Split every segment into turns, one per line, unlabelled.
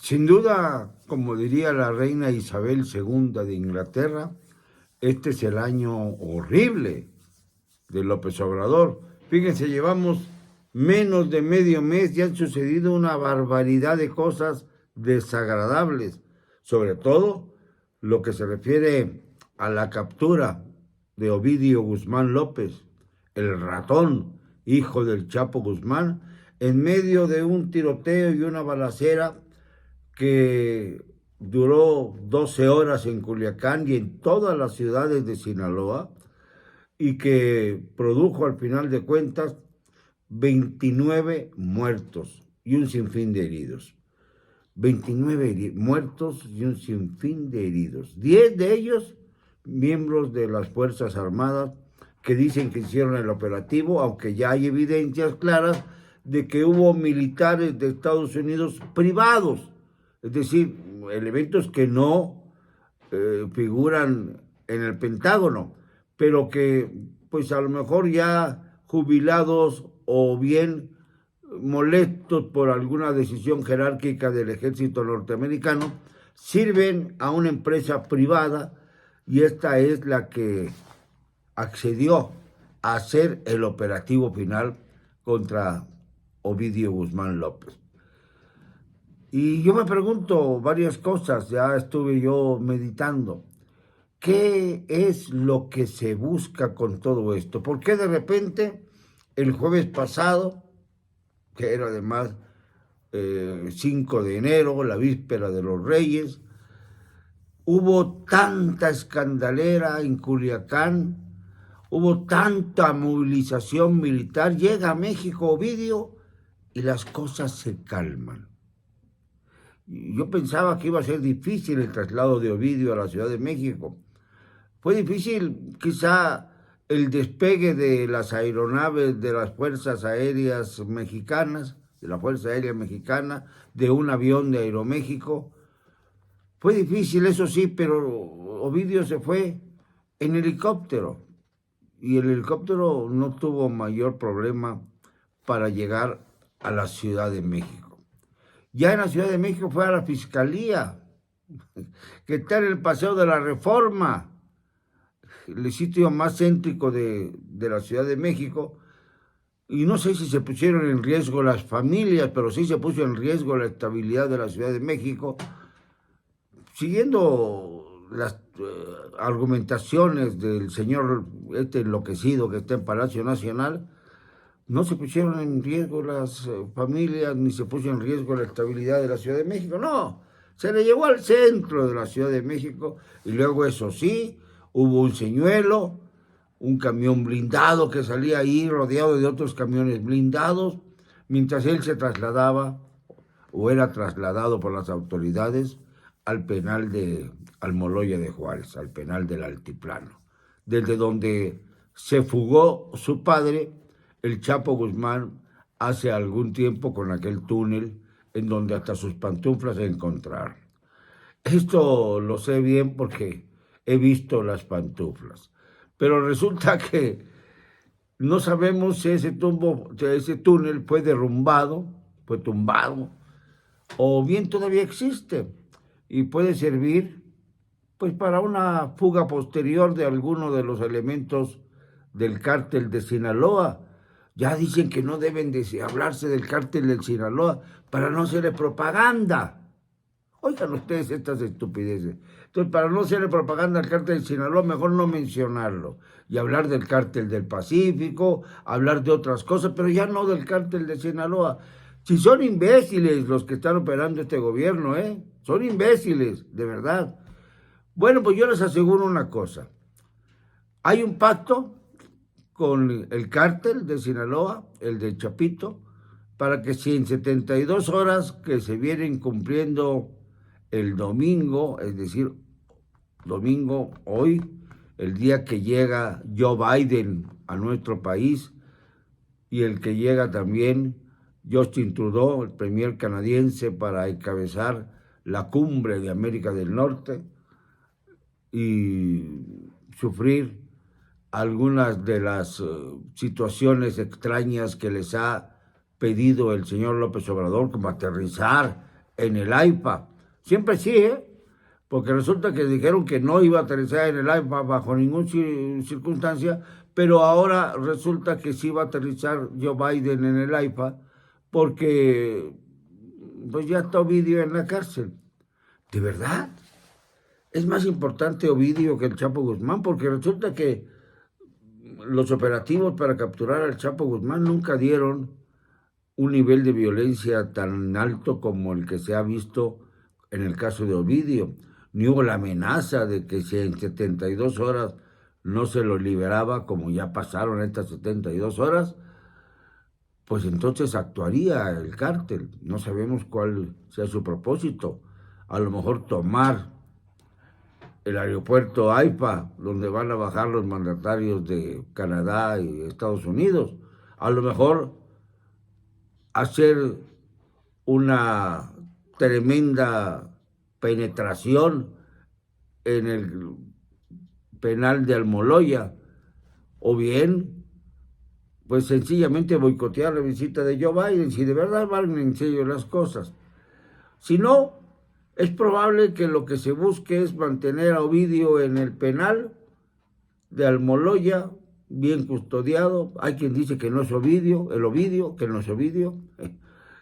Sin duda, como diría la reina Isabel II de Inglaterra, este es el año horrible de López Obrador. Fíjense, llevamos menos de medio mes y han sucedido una barbaridad de cosas desagradables, sobre todo lo que se refiere a la captura de Ovidio Guzmán López, el ratón, hijo del Chapo Guzmán, en medio de un tiroteo y una balacera que duró 12 horas en Culiacán y en todas las ciudades de Sinaloa y que produjo al final de cuentas 29 muertos y un sinfín de heridos. 29 muertos y un sinfín de heridos. 10 de ellos miembros de las Fuerzas Armadas que dicen que hicieron el operativo, aunque ya hay evidencias claras de que hubo militares de Estados Unidos privados, es decir, elementos que no figuran en el Pentágono, pero que pues a lo mejor ya jubilados o bien molestos por alguna decisión jerárquica del ejército norteamericano, sirven a una empresa privada y esta es la que accedió a hacer el operativo final contra Ovidio Guzmán López. Y yo me pregunto varias cosas, ya estuve yo meditando. ¿Qué es lo que se busca con todo esto? ¿Por qué de repente el jueves pasado, que era además 5 de enero, la víspera de los Reyes, hubo tanta escandalera en Culiacán, hubo tanta movilización militar, llega a México Ovidio y las cosas se calman? Yo pensaba que iba a ser difícil el traslado de Ovidio a la Ciudad de México. Fue difícil quizá el despegue de las aeronaves de las Fuerzas Aéreas Mexicanas, de la Fuerza Aérea Mexicana, de un avión de Aeroméxico. Fue difícil, eso sí, pero Ovidio se fue en helicóptero y el helicóptero no tuvo mayor problema para llegar a la Ciudad de México. Ya en la Ciudad de México fue a la Fiscalía, que está en el Paseo de la Reforma, el sitio más céntrico de la Ciudad de México, y no sé si se pusieron en riesgo las familias, pero sí se puso en riesgo la estabilidad de la Ciudad de México, siguiendo las argumentaciones del señor este enloquecido que está en Palacio Nacional. No se pusieron en riesgo las familias, ni se puso en riesgo la estabilidad de la Ciudad de México, no, se le llevó al centro de la Ciudad de México y luego eso sí, hubo un señuelo, un camión blindado que salía ahí rodeado de otros camiones blindados, mientras él se trasladaba o era trasladado por las autoridades al penal de Almoloya de Juárez, al penal del Altiplano, desde donde se fugó su padre, el Chapo Guzmán, hace algún tiempo con aquel túnel en donde hasta sus pantuflas se encontraron. Esto lo sé bien porque he visto las pantuflas, pero resulta que no sabemos si ese túnel fue derrumbado, fue tumbado, o bien todavía existe y puede servir pues para una fuga posterior de alguno de los elementos del cártel de Sinaloa. Ya dicen que no deben de hablarse del cártel del Sinaloa para no hacerle propaganda. Oigan ustedes estas estupideces. Entonces, para no hacerle propaganda al cártel de Sinaloa, mejor no mencionarlo. Y hablar del cártel del Pacífico, hablar de otras cosas, pero ya no del cártel de Sinaloa. Si son imbéciles los que están operando este gobierno, son imbéciles, de verdad. Bueno, pues yo les aseguro una cosa. Hay un pacto con el cártel de Sinaloa, el de Chapito, para que si en 72 horas que se vienen cumpliendo el domingo, es decir, domingo hoy, el día que llega Joe Biden a nuestro país y el que llega también Justin Trudeau, el premier canadiense, para encabezar la cumbre de América del Norte y sufrir algunas de las situaciones extrañas que les ha pedido el señor López Obrador, como aterrizar en el AIFA. Siempre sí, porque resulta que dijeron que no iba a aterrizar en el AIFA bajo ninguna circunstancia, pero ahora resulta que sí va a aterrizar Joe Biden en el AIFA porque pues ya está Ovidio en la cárcel. ¿De verdad? Es más importante Ovidio que el Chapo Guzmán, porque resulta que los operativos para capturar al Chapo Guzmán nunca dieron un nivel de violencia tan alto como el que se ha visto en el caso de Ovidio. Ni hubo la amenaza de que si en 72 horas no se lo liberaba, como ya pasaron estas 72 horas, pues entonces actuaría el cártel. No sabemos cuál sea su propósito. A lo mejor tomar el aeropuerto AIFA, donde van a bajar los mandatarios de Canadá y Estados Unidos. A lo mejor hacer una tremenda penetración en el penal de Almoloya, o bien, pues sencillamente boicotear la visita de Joe Biden, si de verdad van en serio las cosas. Si no, es probable que lo que se busque es mantener a Ovidio en el penal de Almoloya, bien custodiado. Hay quien dice que no es Ovidio, que no es Ovidio,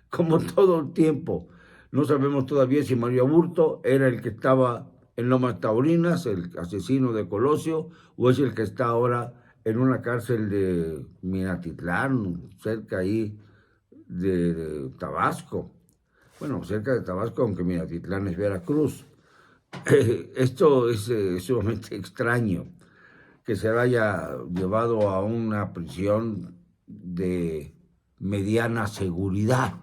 como todo el tiempo. No sabemos todavía si Mario Aburto era el que estaba en Lomas Taurinas, el asesino de Colosio, o es el que está ahora en una cárcel de Minatitlán, cerca ahí de Tabasco. Bueno, cerca de Tabasco, aunque Minatitlán es Veracruz. Esto es sumamente extraño, que se haya llevado a una prisión de mediana seguridad.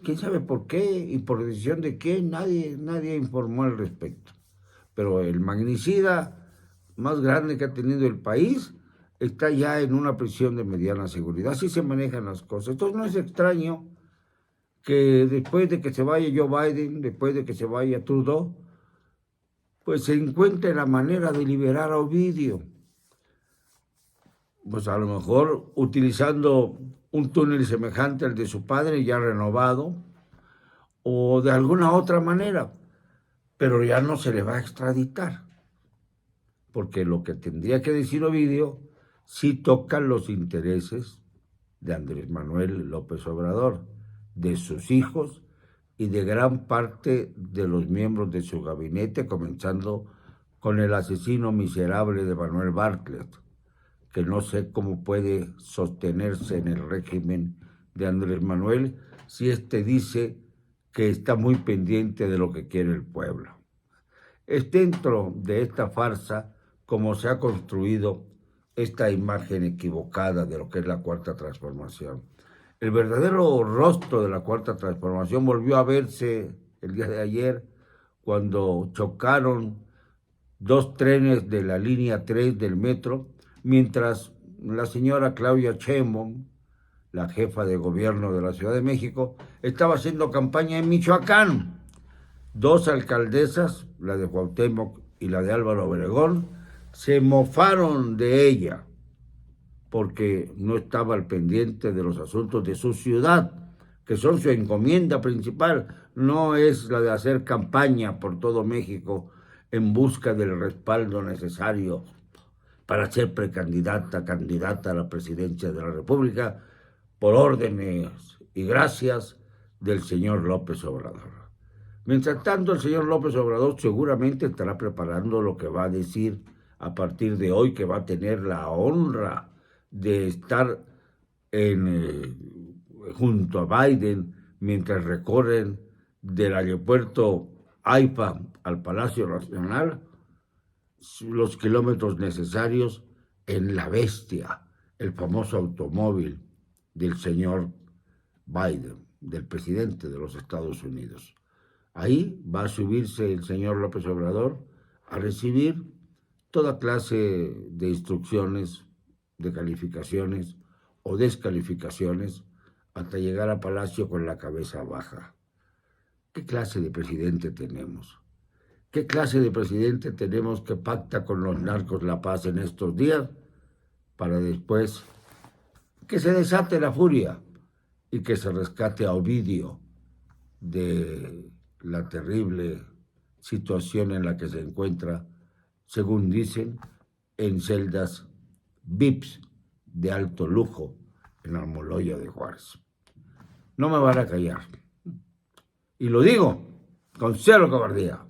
¿Quién sabe por qué y por decisión de quién? Nadie informó al respecto. Pero el magnicida más grande que ha tenido el país está ya en una prisión de mediana seguridad. Así se manejan las cosas. Entonces no es extraño que después de que se vaya Joe Biden, después de que se vaya Trudeau, pues se encuentre la manera de liberar a Ovidio. Pues a lo mejor utilizando un túnel semejante al de su padre, ya renovado, o de alguna otra manera, pero ya no se le va a extraditar, porque lo que tendría que decir Ovidio sí toca los intereses de Andrés Manuel López Obrador, de sus hijos y de gran parte de los miembros de su gabinete, comenzando con el asesino miserable de Manuel Bartlett, que no sé cómo puede sostenerse en el régimen de Andrés Manuel si éste dice que está muy pendiente de lo que quiere el pueblo. Es dentro de esta farsa como se ha construido esta imagen equivocada de lo que es la Cuarta Transformación. El verdadero rostro de la Cuarta Transformación volvió a verse el día de ayer cuando chocaron dos trenes de la línea 3 del metro, mientras la señora Claudia Sheinbaum, la jefa de gobierno de la Ciudad de México, estaba haciendo campaña en Michoacán. Dos alcaldesas, la de Cuauhtémoc y la de Álvaro Obregón, se mofaron de ella porque no estaba al pendiente de los asuntos de su ciudad, que son su encomienda principal. No es la de hacer campaña por todo México en busca del respaldo necesario para ser candidata a la presidencia de la República por órdenes y gracias del señor López Obrador. Mientras tanto, el señor López Obrador seguramente estará preparando lo que va a decir a partir de hoy, que va a tener la honra de estar junto a Biden mientras recorren del aeropuerto AIFA al Palacio Nacional los kilómetros necesarios en la bestia, el famoso automóvil del señor Biden, del presidente de los Estados Unidos. Ahí va a subirse el señor López Obrador a recibir toda clase de instrucciones, de calificaciones o descalificaciones hasta llegar a Palacio con la cabeza baja. ¿Qué clase de presidente tenemos? ¿Qué clase de presidente tenemos que pacta con los narcos la paz en estos días para después que se desate la furia y que se rescate a Ovidio de la terrible situación en la que se encuentra, según dicen, en celdas VIPs de alto lujo en Almoloya de Juárez. No me van a callar. Y lo digo con cero cobardía.